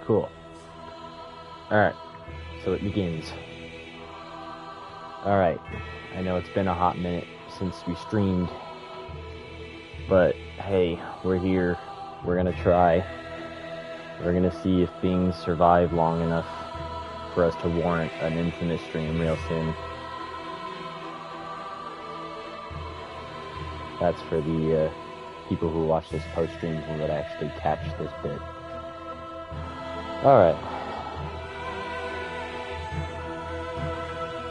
Cool. Alright, so it begins. Alright, I know it's been a hot minute since we streamed, but hey, we're here. We're gonna try. We're gonna see if things survive long enough for us to warrant an Infamous stream real soon. That's for the people who watch this post-stream and that actually catch this bit. Alright.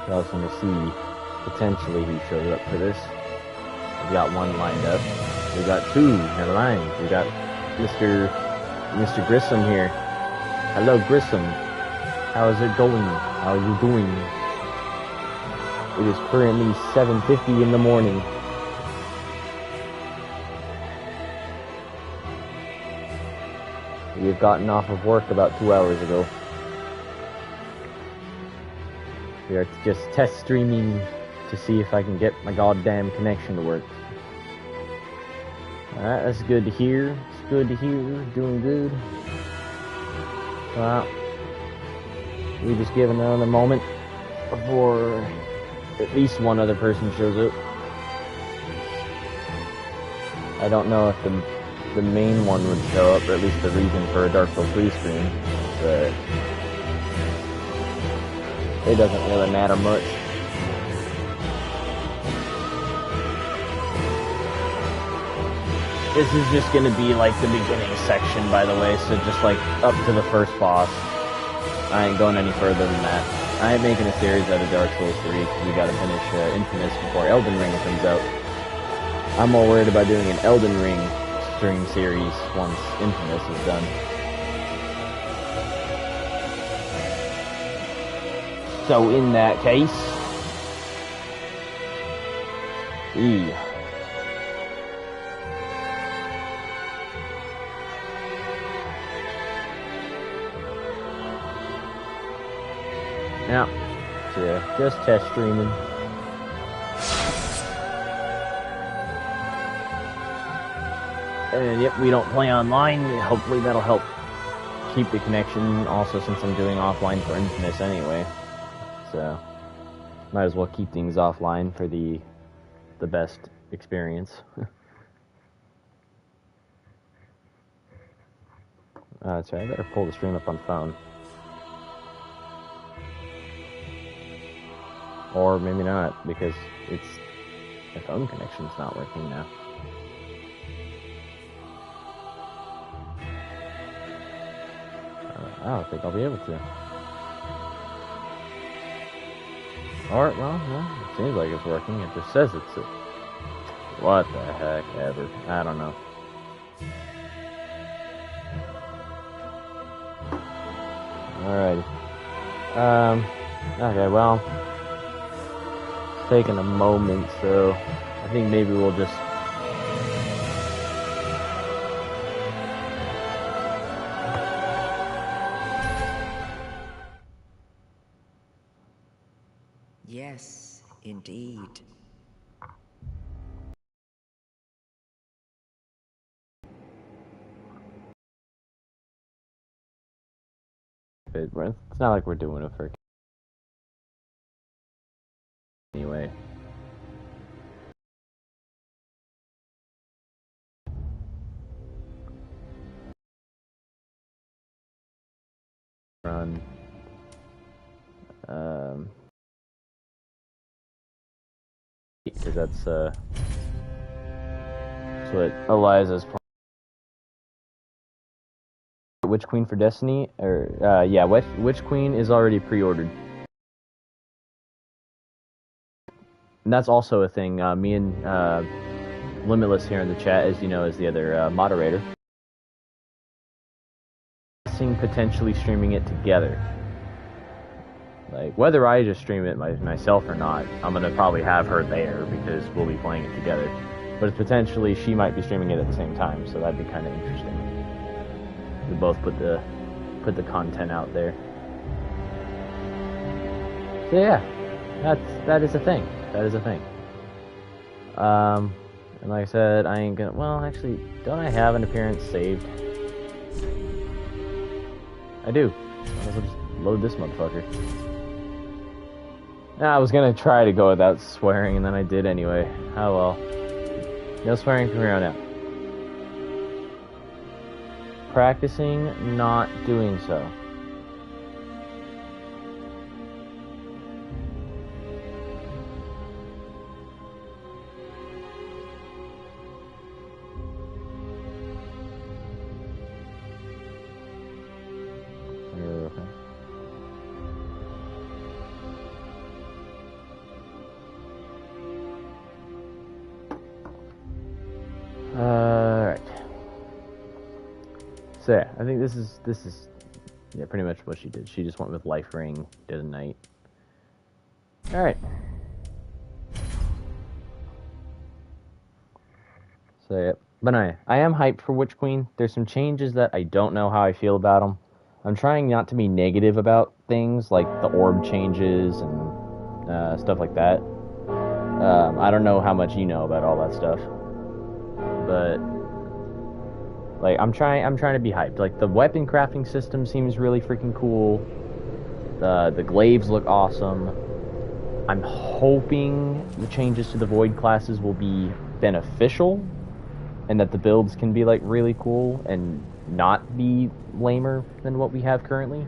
We're also going to see potentially who shows up for this. We got one lined up. We got two in line. We got Mr. Grissom here. Hello, Grissom. How is it going? How are you doing? It is currently 7:50 in the morning. We have gotten off of work about 2 hours ago. We are just test streaming to see if I can get my goddamn connection to work. Alright, that's good to hear. It's good to hear. Doing good. Well, we just give another moment before at least one other person shows up. I don't know if the main one would show up, or at least the reason for a Dark Souls 3 stream, but it doesn't really matter much. This is just gonna be like the beginning section, by the way, so just like up to the first boss. I ain't going any further than that. I ain't making a series out of Dark Souls 3, because we gotta finish Infamous before Elden Ring comes out. I'm more worried about doing an Elden Ring stream series once Infamous is done. So in that case, now, so just test streaming. And yep, we don't play online. Hopefully that'll help keep the connection. Also, since I'm doing offline for Infamous anyway, so might as well keep things offline for the best experience. That's right. I better pull the stream up on phone, or maybe not, because the phone connection's not working now. I don't think I'll be able to. Or, well, it seems like it's working. It just says it's... What the heck ever. I don't know. Alrighty. Okay, well... It's taking a moment, so... I think maybe we'll just... Yes, indeed. It's not like we're doing it for... Anyway. Run. Because that's what Eliza's playing. Witch Queen for Destiny, or yeah, Witch Queen is already pre-ordered, and that's also a thing. Me and Limitless here in the chat, as you know, is the other moderator. Potentially streaming it together. Like, whether I just stream it myself or not, I'm gonna probably have her there because we'll be playing it together. But potentially she might be streaming it at the same time, so that'd be kind of interesting. We both put the content out there. So yeah, that is a thing. That is a thing. And like I said, I ain't gonna. Well, actually, don't I have an appearance saved? I do. I'll just load this motherfucker. Nah, I was gonna try to go without swearing, and then I did anyway. Oh well. No swearing from here on out. Practicing not doing so. Alright. So yeah, I think this is yeah, pretty much what she did. She just went with Life Ring, did a Knight. Alright. So yeah, but I am hyped for Witch Queen. There's some changes that I don't know how I feel about them. I'm trying not to be negative about things like the orb changes and stuff like that. I don't know how much you know about all that stuff, but like I'm trying to be hyped. Like the weapon crafting system seems really freaking cool. The glaives look awesome. I'm hoping the changes to the Void classes will be beneficial, and that the builds can be like really cool and not be lamer than what we have currently.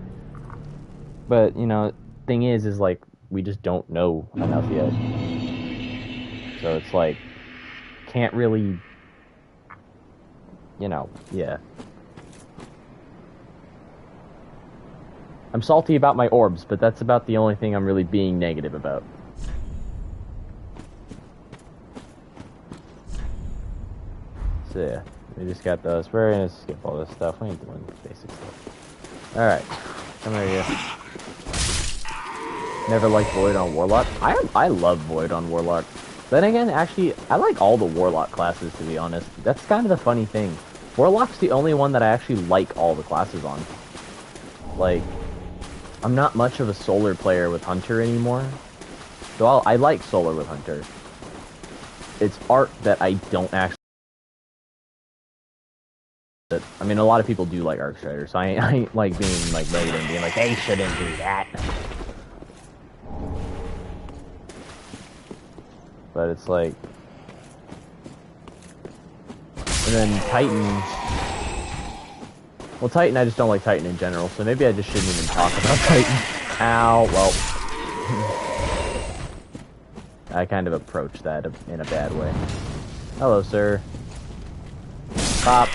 But you know, thing is like we just don't know enough yet. So it's like can't really, you know, yeah. I'm salty about my orbs, but that's about the only thing I'm really being negative about. So yeah, we just got those. We're gonna skip all this stuff. We ain't doing basic stuff. Alright, come here, you. Never liked Void on Warlock. I love Void on Warlock. Then again, actually, I like all the Warlock classes, to be honest. That's kind of the funny thing. Warlock's the only one that I actually like all the classes on. Like, I'm not much of a Solar player with Hunter anymore. So I like Solar with Hunter. It's art that I don't actually... I mean, a lot of people do like Arcstrider, so I ain't like being like negative and being like, they shouldn't do that. But it's like... And then Titan... Well, Titan, I just don't like Titan in general, so maybe I just shouldn't even talk about Titan. Ow, well... I kind of approached that in a bad way. Hello, sir. Pop.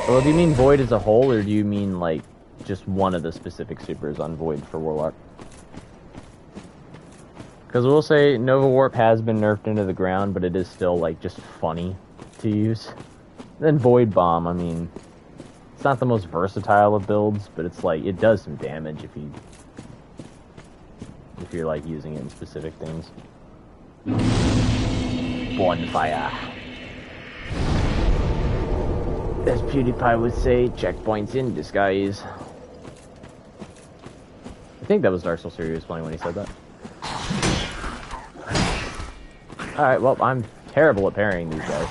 Well, do you mean Void as a whole, or do you mean, like, just one of the specific supers on Void for Warlock? Because we'll say Nova Warp has been nerfed into the ground, but it is still, like, just funny to use. Then Void Bomb, I mean, it's not the most versatile of builds, but it's, like, it does some damage if you're, like, using it in specific things. Bonfire. As PewDiePie would say, checkpoints in disguise. I think that was Dark Souls 3 was playing when he said that. Alright, well, I'm terrible at parrying these guys.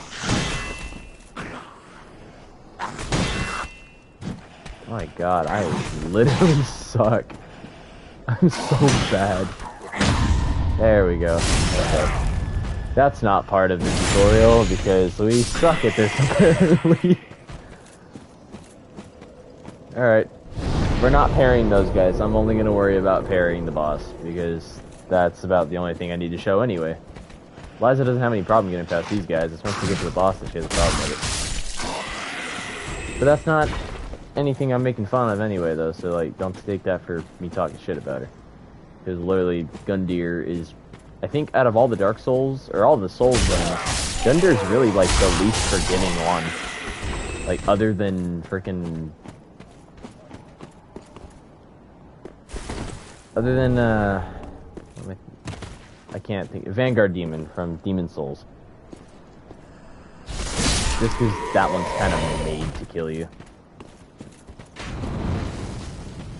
My god, I literally suck. I'm so bad. There we go. Okay. That's not part of the tutorial, because we suck at this, apparently. Alright. We're not parrying those guys. I'm only going to worry about parrying the boss, because that's about the only thing I need to show anyway. Liza doesn't have any problem getting past these guys. It's once we get to the boss that she has a problem with it. But that's not anything I'm making fun of anyway, though, so, like, don't take that for me talking shit about her. Because literally, Gundyr is, I think, out of all the Dark Souls, or all the Souls games, Gundyr is really, like, the least forgiving one. Like, other than frickin'... Other than, I can't think. Vanguard Demon from Demon Souls. Just because that one's kind of made to kill you.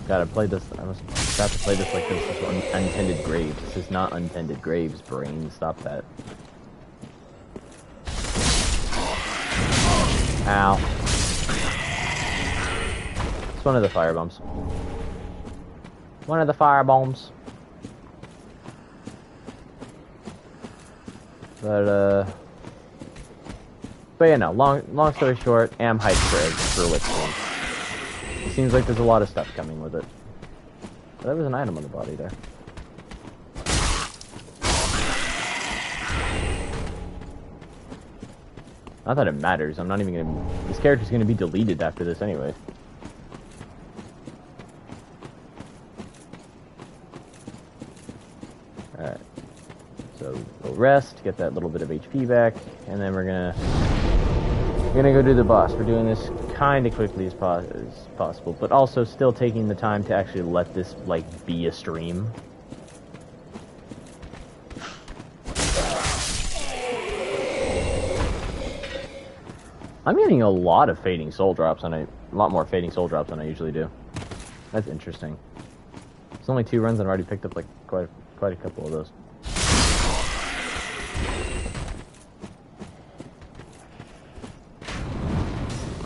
Gotta play this. I must have to play this like this is Untended Graves. This is not Untended Graves, brain. Stop that. Ow. It's one of the fire bombs. One of the fire bombs. But yeah, no. Long story short, am hyped for Witch Queen. It seems like there's a lot of stuff coming with it. But there was an item on the body there. Not that it matters. I'm not even gonna. This character's gonna be deleted after this anyway. Alright. So we'll rest, get that little bit of HP back, and then we're gonna go do the boss. We're doing this kind of quickly as possible, but also still taking the time to actually let this like be a stream. I'm getting a lot of fading soul drops on a lot more fading soul drops than I usually do. That's interesting. It's only 2 runs and I've already picked up like quite a couple of those.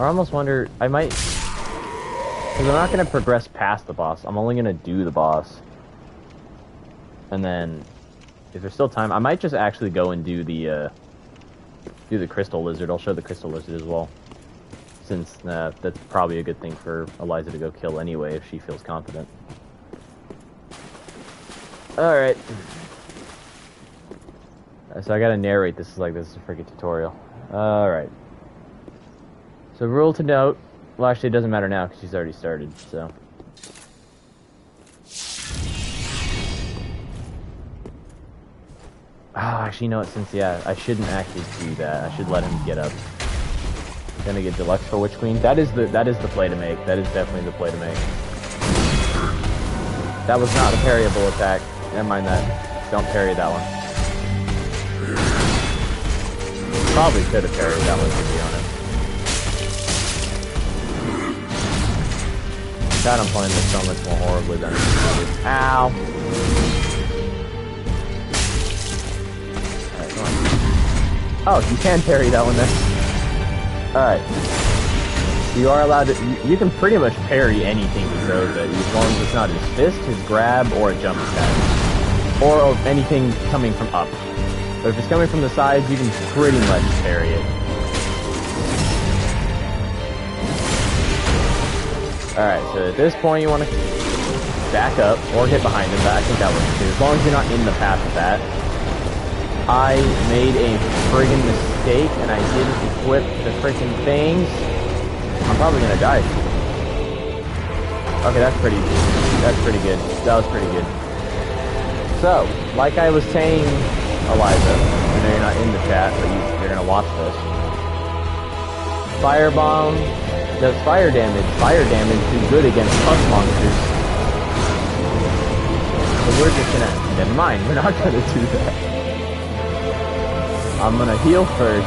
I almost wonder, I might, because I'm not going to progress past the boss. I'm only going to do the boss. And then, if there's still time, I might just actually go and do the crystal lizard. I'll show the crystal lizard as well. Since that's probably a good thing for Eliza to go kill anyway if she feels confident. Alright. So I gotta narrate this like this is a freaking tutorial. Alright. So rule to note, well actually it doesn't matter now because she's already started, so. Oh, actually, you know what, since, yeah, I shouldn't actually do that. I should let him get up. Gonna get deluxe for Witch Queen. That is the play to make. That is definitely the play to make. That was not a parryable attack. Never mind that. Don't parry that one. Probably could have parried that one, to be honest. God, I'm playing this so much more horribly than I did. Ow! Oh, you can parry that one then. Alright. You are allowed to... You can pretty much parry anything he throws at you, as long as it's not his fist, his grab, or a jump attack. Or anything coming from up. But if it's coming from the sides, you can pretty much parry it. Alright, so at this point you want to back up, or hit behind him, but I think that works too. As long as you're not in the path of that. I made a friggin' mistake and I didn't equip the freaking things. I'm probably gonna die. Okay, that's pretty good. That was pretty good. So, like I was saying, Eliza, I know you're not in the chat, but you're gonna watch this. Firebomb does fire damage. Fire damage is good against pus monsters. So we're just gonna, never mind, we're not gonna do that. I'm gonna heal first.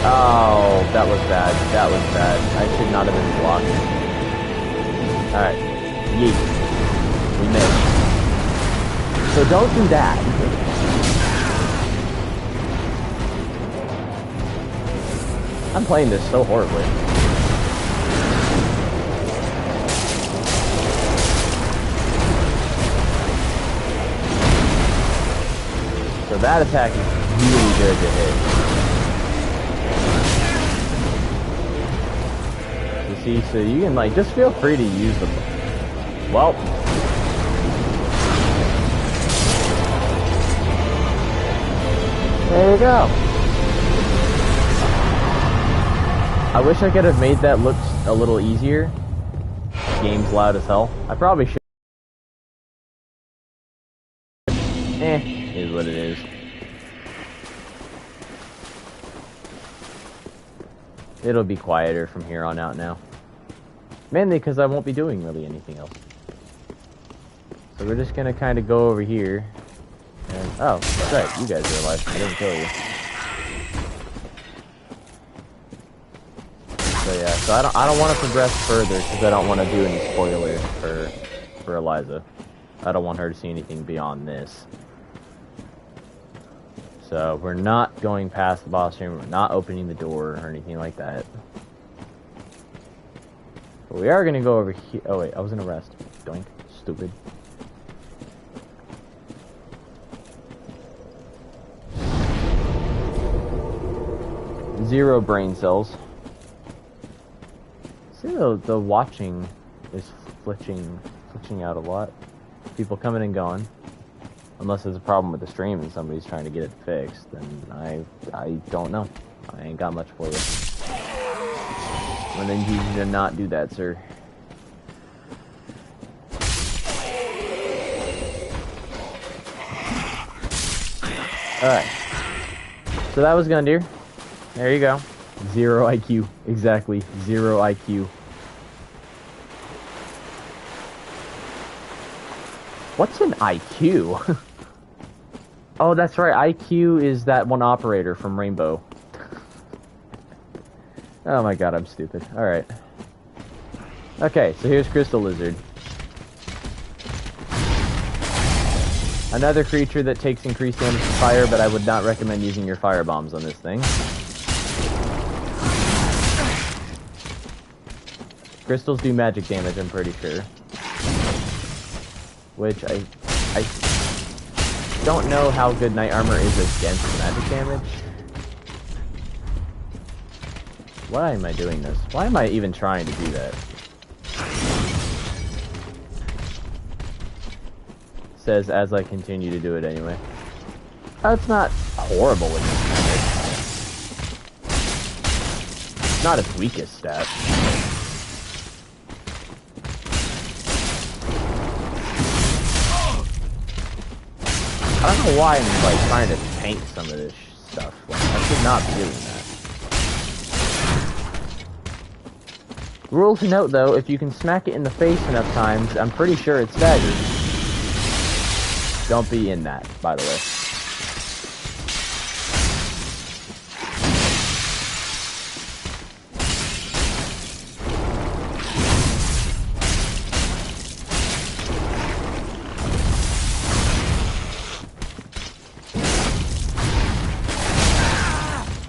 Oh, that was bad. That was bad. I should not have been blocked. Alright. Yeet. We missed. So don't do that. I'm playing this so horribly. So that attack is really good to hit. You see, so you can like, just feel free to use them. Well. There you go. I wish I could have made that look a little easier. The game's loud as hell. I probably should. Is what it is. It'll be quieter from here on out now. Mainly because I won't be doing really anything else. So we're just gonna kind of go over here. And, oh, that's right, you guys are alive. I didn't kill you. So yeah, so I don't want to progress further because I don't want to do any spoilers for Eliza. I don't want her to see anything beyond this. So we're not going past the boss room. We're not opening the door or anything like that. But we are going to go over here. Oh, wait. I was in a rest. Doink. Stupid. Zero brain cells. See, the watching is flitching out a lot. People coming and going. Unless there's a problem with the stream and somebody's trying to get it fixed, then I don't know. I ain't got much for you. I'm gonna need you to not do that, sir. Alright. So that was Gundyr. There you go. 0 IQ. Exactly. 0 IQ. What's an IQ? Oh, that's right. IQ is that one operator from Rainbow. Oh my god, I'm stupid. Alright. Okay, so here's Crystal Lizard. Another creature that takes increased damage to fire, but I would not recommend using your fire bombs on this thing. Crystals do magic damage, I'm pretty sure. Which I don't know how good Knight Armor is against magic damage. Why am I doing this? Why am I even trying to do that? Says as I continue to do it anyway. That's not horrible with this damage. It's not its weakest stat. I don't know why I'm like trying to tank some of this stuff. Like, I should not be doing that. Rule to note though, if you can smack it in the face enough times, I'm pretty sure it's staggered. Don't be in that, by the way.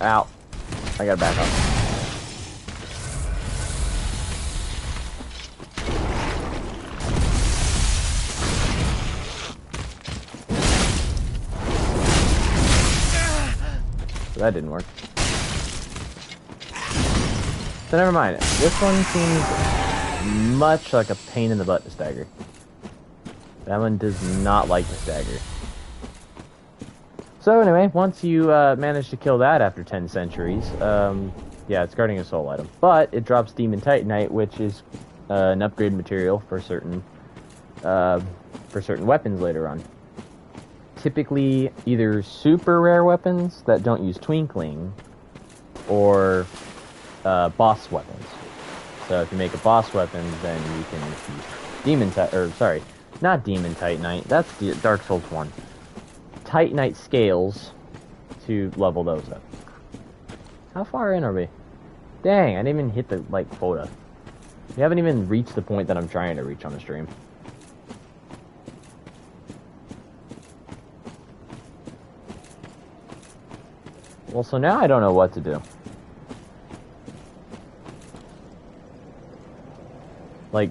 Ow. I gotta back up. So that didn't work. So never mind. This one seems much like a pain in the butt to stagger. That one does not like to stagger. So anyway, once you manage to kill that after 10 centuries, yeah, it's guarding a soul item. But it drops Demon Titanite, which is an upgrade material for certain weapons later on. Typically, either super rare weapons that don't use Twinkling, or boss weapons. So if you make a boss weapon, then you can use Demon not Demon Titanite. That's the Dark Souls 1. Titanite scales to level those up. How far in are we? Dang, I didn't even hit the, quota. We haven't even reached the point that I'm trying to reach on the stream. Well, so now I don't know what to do. Like,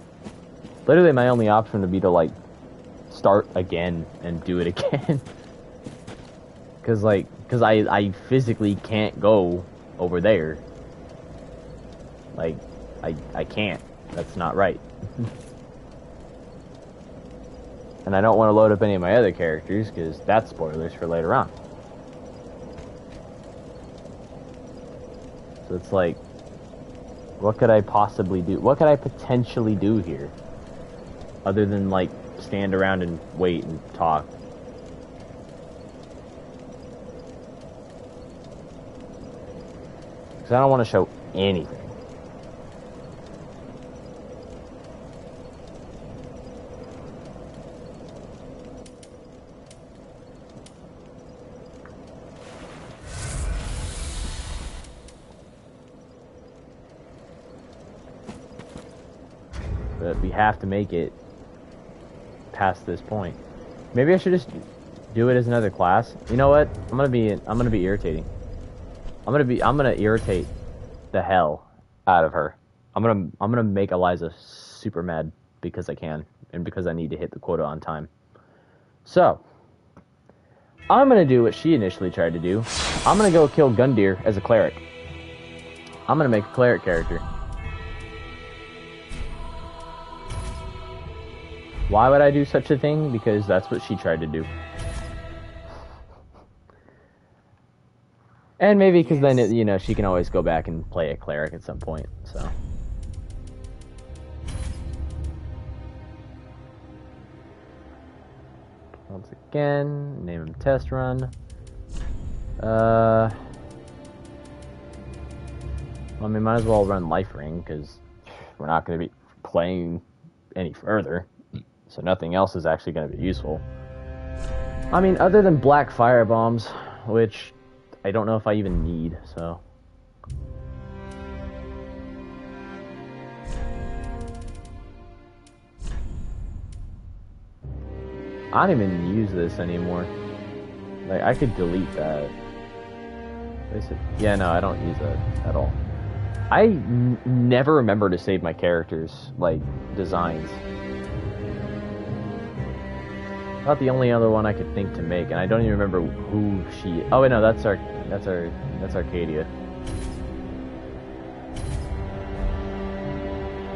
literally my only option would be to, start again and do it again. Cause I physically can't go over there. I can't. That's not right. And I don't want to load up any of my other characters, because that's spoilers for later on. So it's like, what could I possibly do? What could I potentially do here? Other than, stand around and wait and talk. Because I don't want to show anything. But we have to make it past this point. Maybe I should just Do it as another class. You know what? I'm gonna be irritating. I'm gonna irritate the hell out of her. I'm gonna make Eliza super mad because I can and because I need to hit the quota on time. So I'm gonna do what she initially tried to do. I'm gonna go kill Gundyr as a cleric. I'm gonna make a cleric character. Why would I do such a thing? Because that's what she tried to do. And maybe because then, you know, she can always go back and play a cleric at some point, so. Once again, name him test run. I mean, might as well run Life Ring, because we're not going to be playing any further, so nothing else is actually going to be useful. I mean, other than Black Fire Bombs, which I don't know if I even need, so. I don't even use this anymore. Like, I could delete that. Yeah, no, I don't use that at all. I never remember to save my characters, like, designs. About the only other one I could think to make, and I don't even remember who she. Oh wait, no, that's Arcadia.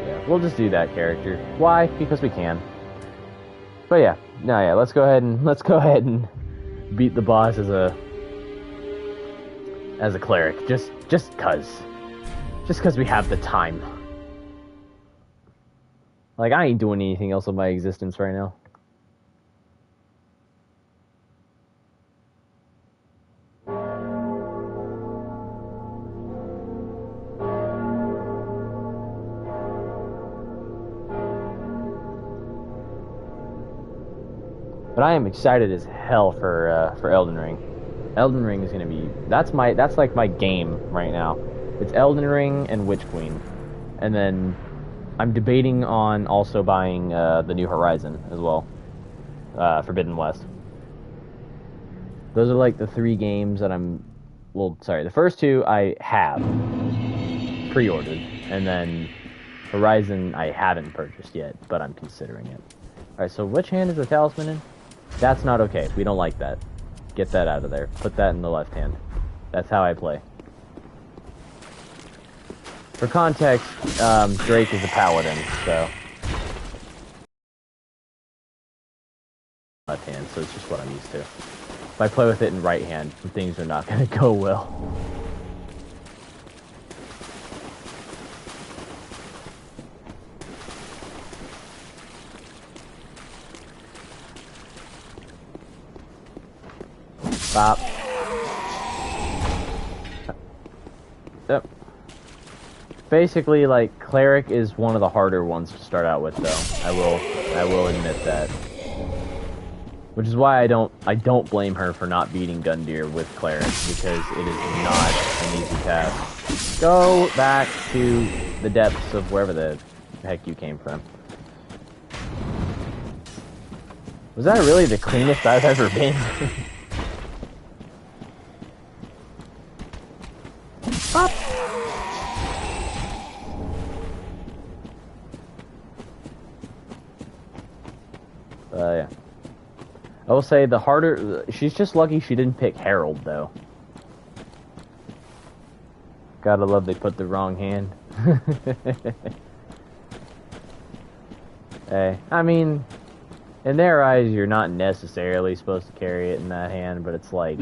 Yeah, we'll just do that character. Why? Because we can. But yeah, no, yeah. Let's go ahead and beat the boss as a cleric. Just cause we have the time. Like, I ain't doing anything else with my existence right now. But I am excited as hell for Elden Ring. Elden Ring is gonna be that's like my game right now. It's Elden Ring and Witch Queen, and then I'm debating on also buying the New Horizon as well, Forbidden West. Those are like the 3 games that the first 2 I have pre-ordered, and then Horizon I haven't purchased yet, but I'm considering it. Alright, so which hand is the talisman in? That's not okay. We don't like that. Get that out of there. Put that in the left hand. That's how I play. For context, Drake is a paladin, so. Left hand, so it's just what I'm used to. If I play with it in right hand, things are not going to go well. Bop. Yep. Basically, like, cleric is one of the harder ones to start out with, though. I will admit that. Which is why I don't blame her for not beating Gundyr with cleric, because it is not an easy task. Go back to the depths of wherever the heck you came from. Was that really the cleanest I've ever been? Up. Yeah. I will say the harder... She's just lucky she didn't pick Herald, though. Gotta love they put the wrong hand. Hey, I mean, in their eyes, you're not necessarily supposed to carry it in that hand, but it's like...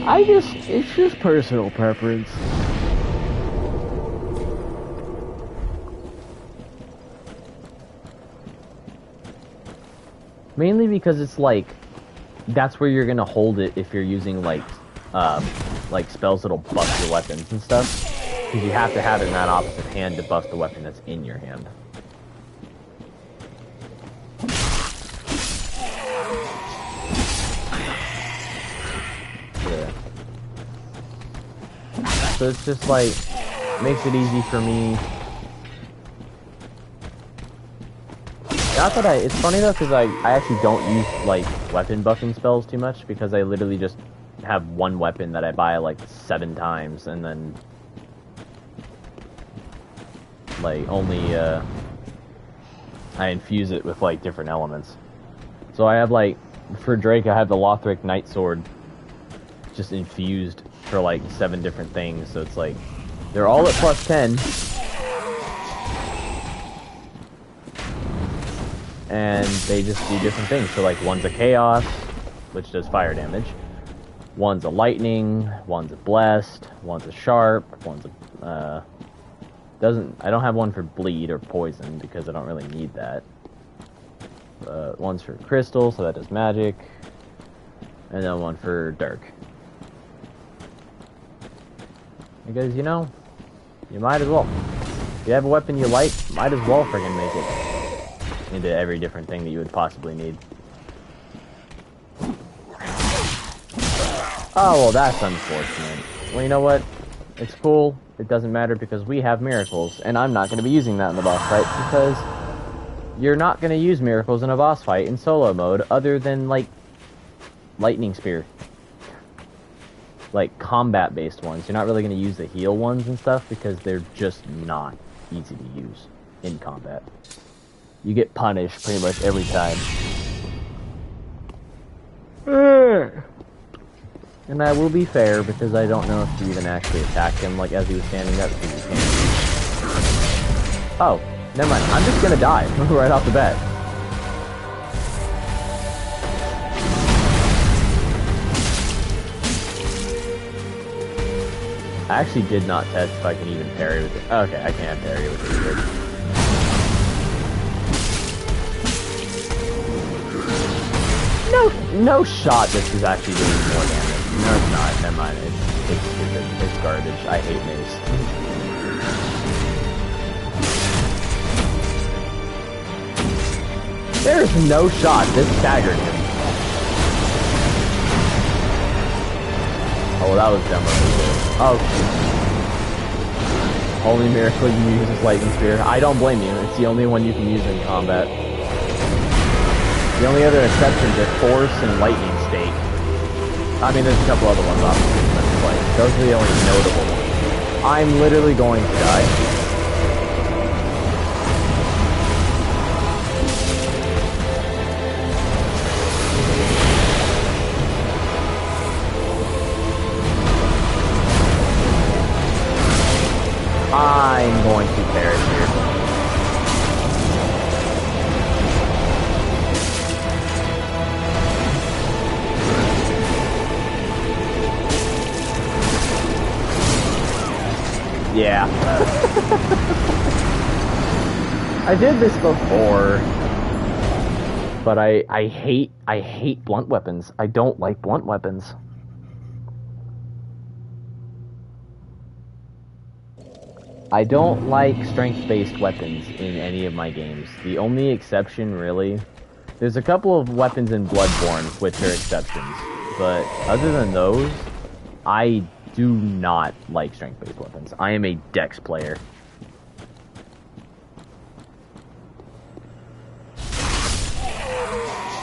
it's just personal preference. Mainly because it's like, that's where you're gonna hold it if you're using like spells that'll buff your weapons and stuff. Because you have to have it in that opposite hand to buff the weapon that's in your hand. Yeah. So it's just like, makes it easy for me. not that it's funny though, because I actually don't use, like, weapon buffing spells too much, because I literally just have one weapon that I buy, like, 7 times, and then, like, only, I infuse it with, like, different elements. So I have, like, for Drake, I have the Lothric Night Sword just infused for, like, 7 different things, so it's like, they're all at plus 10. And they just do different things. So, like, one's a Chaos, which does fire damage. One's a Lightning, one's a Blessed, one's a Sharp, one's a, I don't have one for Bleed or Poison, because I don't really need that. One's for Crystal, so that does magic. And then one for Dark. Because, you know, you might as well. If you have a weapon you like, might as well friggin' make it into every different thing that you would possibly need. Oh, well, that's unfortunate. Well, you know what? It's cool. It doesn't matter because we have miracles, and I'm not going to be using that in the boss fight because you're not going to use miracles in a boss fight in solo mode other than, like, lightning spear. Like, combat-based ones. You're not really going to use the heal ones and stuff because they're just not easy to use in combat. You get punished pretty much every time. And I will be fair because I don't know if you even actually attacked him like as he was standing up. Oh, never mind. I'm just gonna die right off the bat. I actually did not test if I can even parry with it. Okay, I can parry with it. No shot this is actually doing more damage. No, it's not. Never mind. It's stupid. It's garbage. I hate mace. There's no shot. This staggered him. Oh, well, that was dumb. Oh, shoot. Only miracle you can use is Lightning Spear. I don't blame you. It's the only one you can use in combat. The only other exceptions are Force and Lightning State. I mean, there's a couple other ones, obviously, but like, those are the only notable ones. I'm literally going to die. I'm going to perish here. Yeah. I did this before. But I hate blunt weapons. I don't like blunt weapons. I don't like strength-based weapons in any of my games. The only exception, really... There's a couple of weapons in Bloodborne which are exceptions. But other than those, I do not like strength-based weapons. I am a dex player.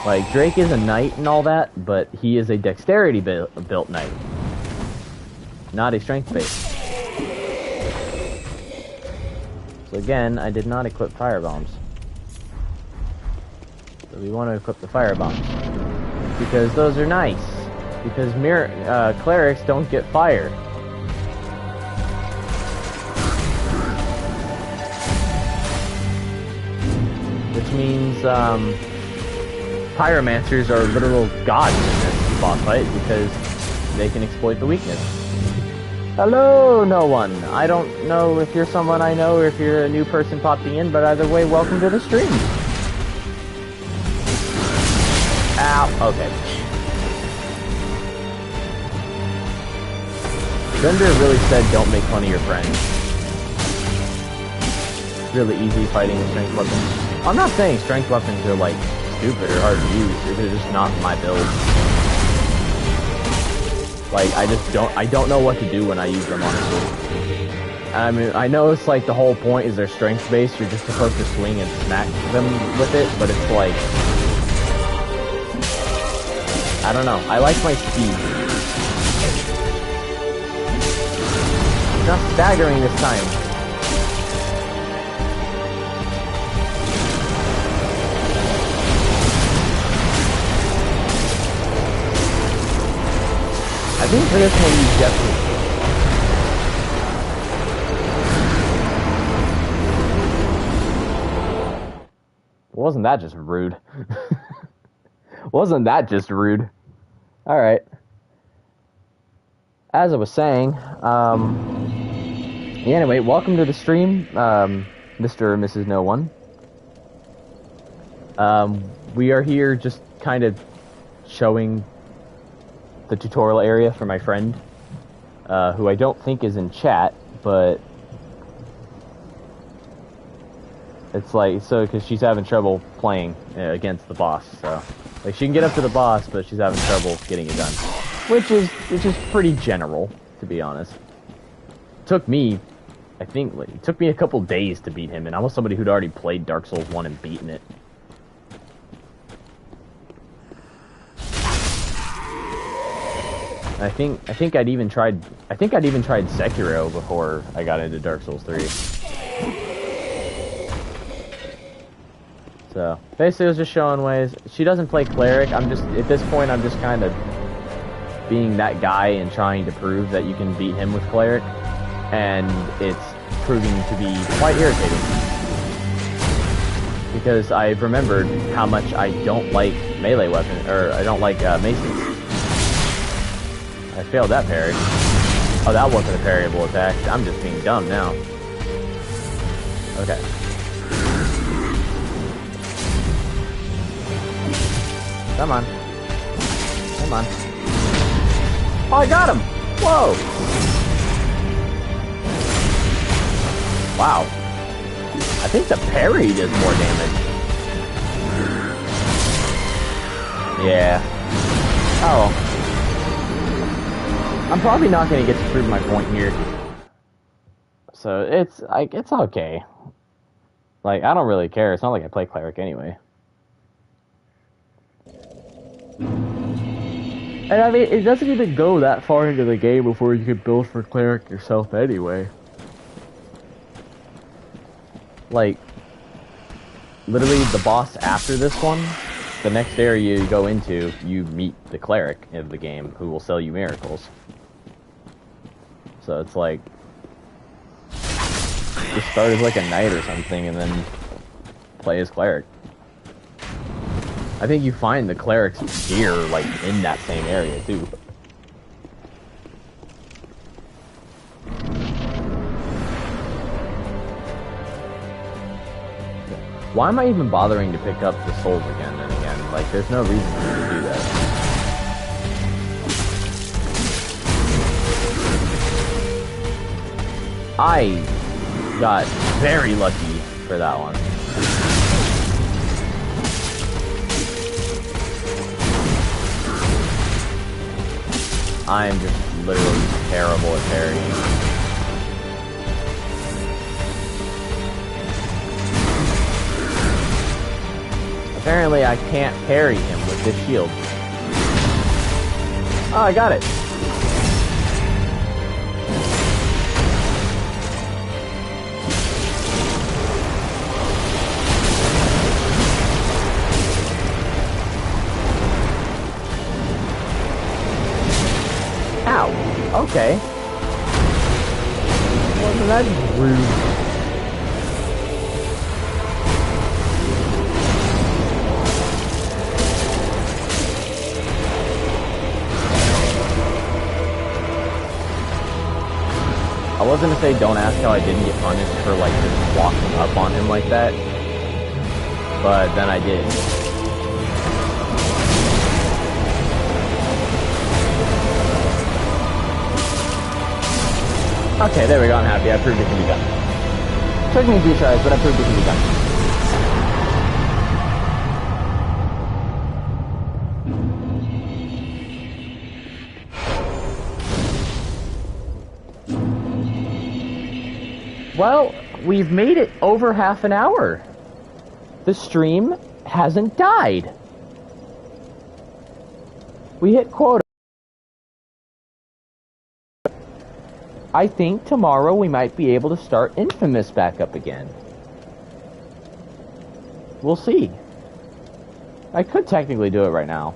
Like, Drake is a knight and all that, but he is a dexterity-built knight. Not a strength-based. So again, I did not equip fire bombs. So we want to equip the fire bombs. Because those are nice. Because clerics don't get fire. Which means, pyromancers are literal gods in this boss fight because they can exploit the weakness. Hello, no one. I don't know if you're someone I know or if you're a new person popping in, but either way, welcome to the stream. Ow. Okay. Thunder really said don't make fun of your friends. It's really easy fighting with strength weapons. I'm not saying strength weapons are like stupid or hard to use. They're just not my build. Like, I don't know what to do when I use them, honestly. I mean, I know it's like the whole point is they're strength based. You're just supposed to swing and smack them with it, but it's like, I don't know. I like my speed. Not staggering this time. I think for this one, you definitely. Wasn't that just rude? Wasn't that just rude? Alright. As I was saying, anyway, welcome to the stream, Mr. and Mrs. No One. We are here just kind of showing the tutorial area for my friend, who I don't think is in chat, but it's like, so, because she's having trouble playing against the boss, so, like, she can get up to the boss, but she's having trouble getting it done, which is pretty general, to be honest. Took me, I think, like, it took me a couple days to beat him, and I was somebody who'd already played Dark Souls 1 and beaten it. I think I'd even tried Sekiro before I got into Dark Souls 3. So basically, it was just showing ways. She doesn't play cleric. I'm just, at this point, I'm just kind of being that guy and trying to prove that you can beat him with cleric, and it's proving to be quite irritating because I've remembered how much I don't like melee weapons, or I don't like maces. I failed that parry. Oh, that wasn't a parryable attack. I'm just being dumb now. Okay. Come on. Come on. Oh, I got him! Whoa! Wow. I think the parry does more damage. Yeah. Oh. I'm probably not going to get to prove my point here. So, it's, like, it's okay. Like, I don't really care. It's not like I play cleric anyway. And I mean, it doesn't even go that far into the game before you can build for cleric yourself anyway. Like, literally the boss after this one, the next area you go into, you meet the cleric of the game who will sell you miracles. So it's like, just start as like a knight or something and then play as cleric. I think you find the cleric's gear like in that same area too. Why am I even bothering to pick up the souls again and again? Like, there's no reason for me to do that. I got very lucky for that one. I am just literally terrible at parrying. Apparently I can't parry him with this shield. Oh, I got it. Ow. Okay. Wasn't that rude? I was gonna say don't ask how I didn't get punished for like just walking up on him like that, but then I did. Okay, there we go, I'm happy. I proved it can be done. Took me a few tries, but I proved it can be done. Well, we've made it over half an hour. The stream hasn't died. We hit quota. I think tomorrow we might be able to start Infamous back up again. We'll see. I could technically do it right now.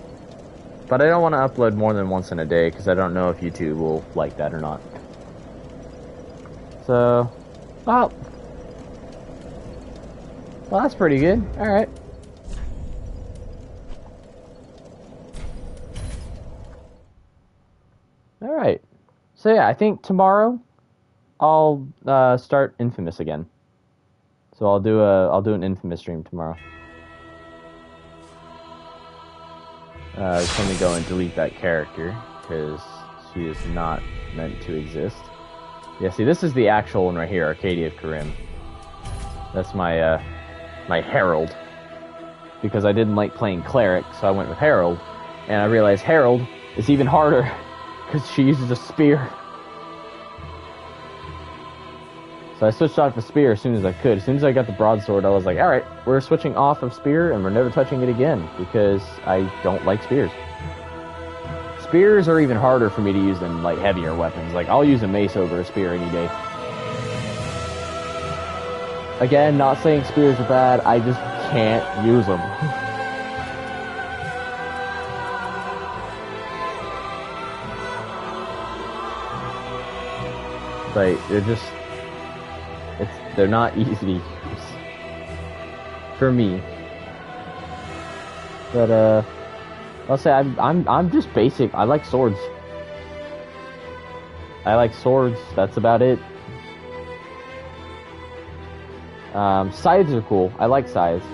But I don't want to upload more than once in a day because I don't know if YouTube will like that or not. So, well, that's pretty good. Alright. Alright. So yeah, I think tomorrow I'll start Infamous again. So I'll do an Infamous stream tomorrow. Just let me go and delete that character because she is not meant to exist. Yeah, see, this is the actual one right here, Arcadia of Karim. That's my my Herald, because I didn't like playing Cleric, so I went with Herald, and I realized Herald is even harder because she uses a spear. So I switched off the spear as soon as I could. As soon as I got the broadsword, I was like, alright, we're switching off of spear and we're never touching it again because I don't like spears. Spears are even harder for me to use than like heavier weapons. Like, I'll use a mace over a spear any day. Again, not saying spears are bad, I just can't use them. Like, they're not easy to use for me. But I'll say I'm just basic. I like swords. That's about it. Scythes are cool. I like scythes.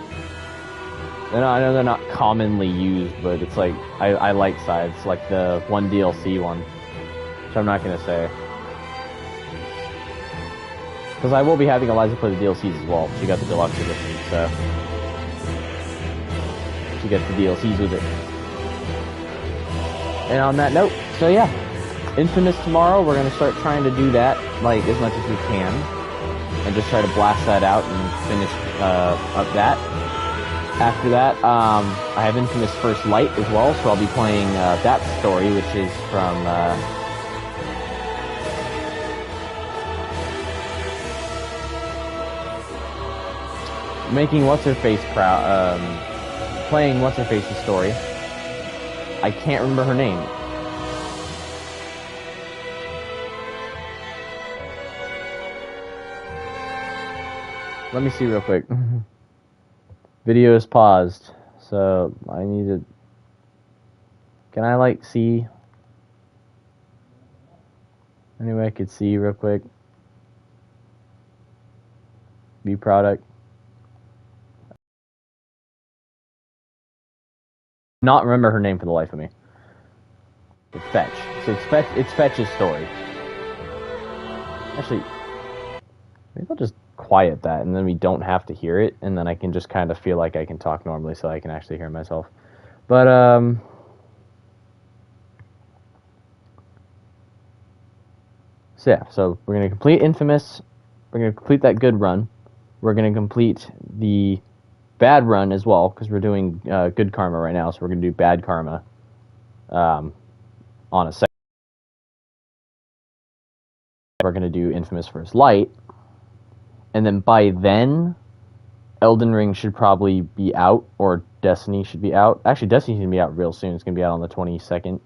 I know they're not commonly used, but it's like I like scythes, like the one DLC one, which I'm not gonna say. Because I will be having Eliza play the DLCs as well. She got the deluxe edition, so she gets the DLCs with it. And on that note, so yeah, Infamous tomorrow. We're gonna start trying to do that like as much as we can, and just try to blast that out and finish up that. After that, I have Infamous First Light as well, so I'll be playing that story, which is from. Making What's-Her-Face proud, playing What's-Her-Face's story. I can't remember her name. Let me see real quick. Video is paused, so I need to... Can I, like, see? Anyway, I could see real quick. View product. Not remember her name for the life of me. It's Fetch. So it's Fetch's story. Actually, maybe I'll just quiet that, and then we don't have to hear it, and then I can just kind of feel like I can talk normally, so I can actually hear myself. But so yeah, so we're gonna complete Infamous. We're gonna complete that good run. We're gonna complete the bad run as well, because we're doing good karma right now, so we're going to do bad karma on a second. We're going to do Infamous First Light, and then by then, Elden Ring should probably be out, or Destiny should be out. Actually, Destiny's going to be out real soon. It's going to be out on the 22nd.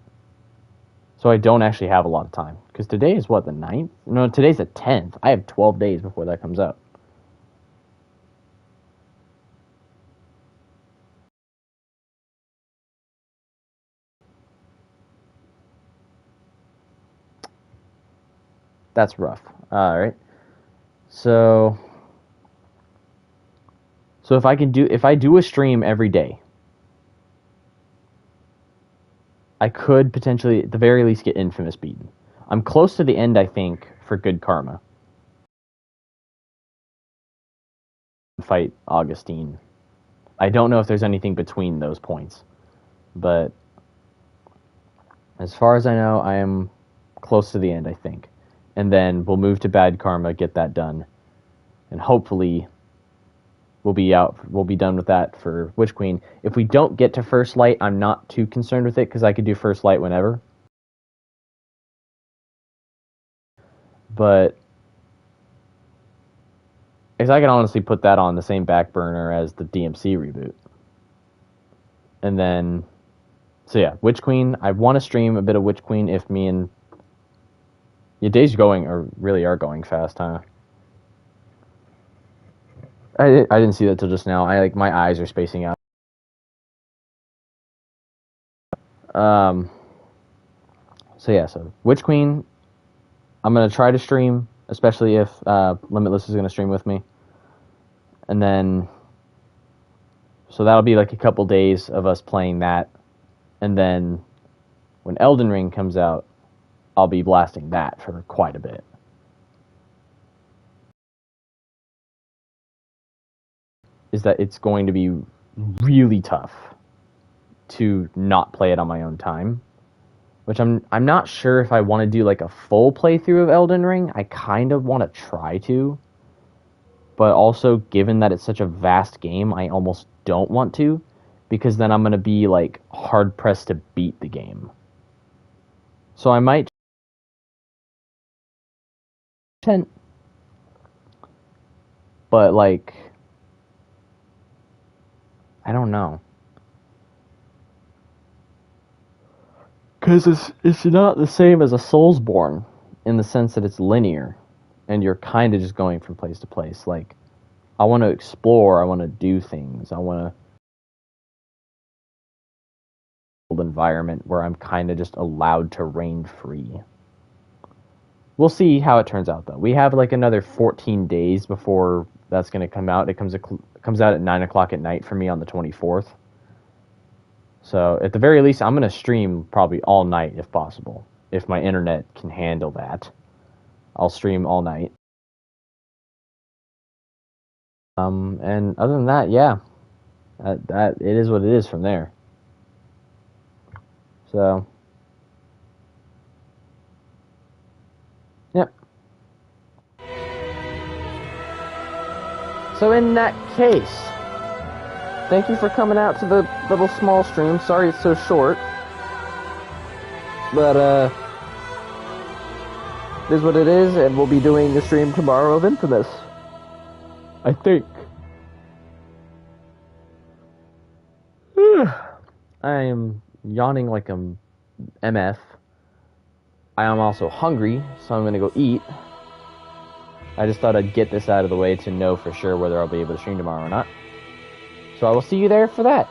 So I don't actually have a lot of time, because today is what, the 9th? No, today's the 10th. I have 12 days before that comes out. That's rough. Alright. So if I do a stream every day, I could potentially, at the very least, get Infamous beaten. I'm close to the end, I think, for good karma. Fight Augustine. I don't know if there's anything between those points, but as far as I know, I am close to the end, I think. And then we'll move to bad karma, get that done, and hopefully we'll be done with that for Witch Queen. If we don't get to First Light, I'm not too concerned with it, because I could do First Light whenever. But I can honestly put that on the same back burner as the DMC reboot. And then, so yeah, Witch Queen. I want to stream a bit of Witch Queen if me and... Your days really are going fast, huh? I didn't see that till just now. My eyes are spacing out. So Witch Queen, I'm gonna try to stream, especially if Limitless is gonna stream with me. And then, so that'll be like a couple days of us playing that. And then, when Elden Ring comes out, I'll be blasting that for quite a bit. Is that it's going to be really tough to not play it on my own time. Which I'm not sure if I want to do like a full playthrough of Elden Ring. I kind of want to try to. But also, given that it's such a vast game, I almost don't want to. Because then I'm going to be like hard-pressed to beat the game. So I might... But like... I don't know. Because it's not the same as a Soulsborne, in the sense that it's linear, and you're kind of just going from place to place. Like, I want to explore, I want to do things, I want to... environment where I'm kind of just allowed to reign free. We'll see how it turns out, though. We have like another 14 days before that's going to come out. It comes out at 9 o'clock at night for me on the 24th. So, at the very least, I'm going to stream probably all night if possible. If my internet can handle that. I'll stream all night. And other than that, yeah. That it is what it is from there. So... Yep. So in that case, thank you for coming out to the little small stream. Sorry it's so short. But, it is what it is, and we'll be doing the stream tomorrow of Infamous. I think. I am yawning like a MF. I am also hungry, so I'm gonna go eat. I just thought I'd get this out of the way to know for sure whether I'll be able to stream tomorrow or not. So I will see you there for that.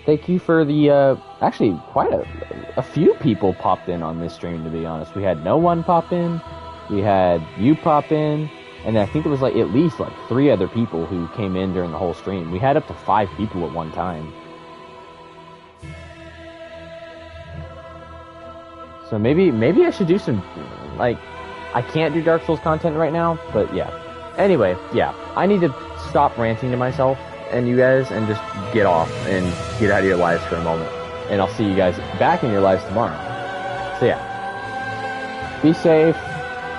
Thank you for the, actually, quite a few people popped in on this stream, to be honest. We had no one pop in, we had you pop in, and I think there was like at least like 3 other people who came in during the whole stream. We had up to 5 people at one time. So maybe I should do some, like, I can't do Dark Souls content right now, but yeah. Anyway, yeah, I need to stop ranting to myself and you guys and just get off and get out of your lives for a moment. And I'll see you guys back in your lives tomorrow. So yeah, be safe,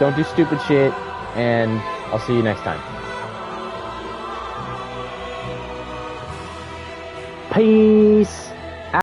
don't do stupid shit, and I'll see you next time. Peace!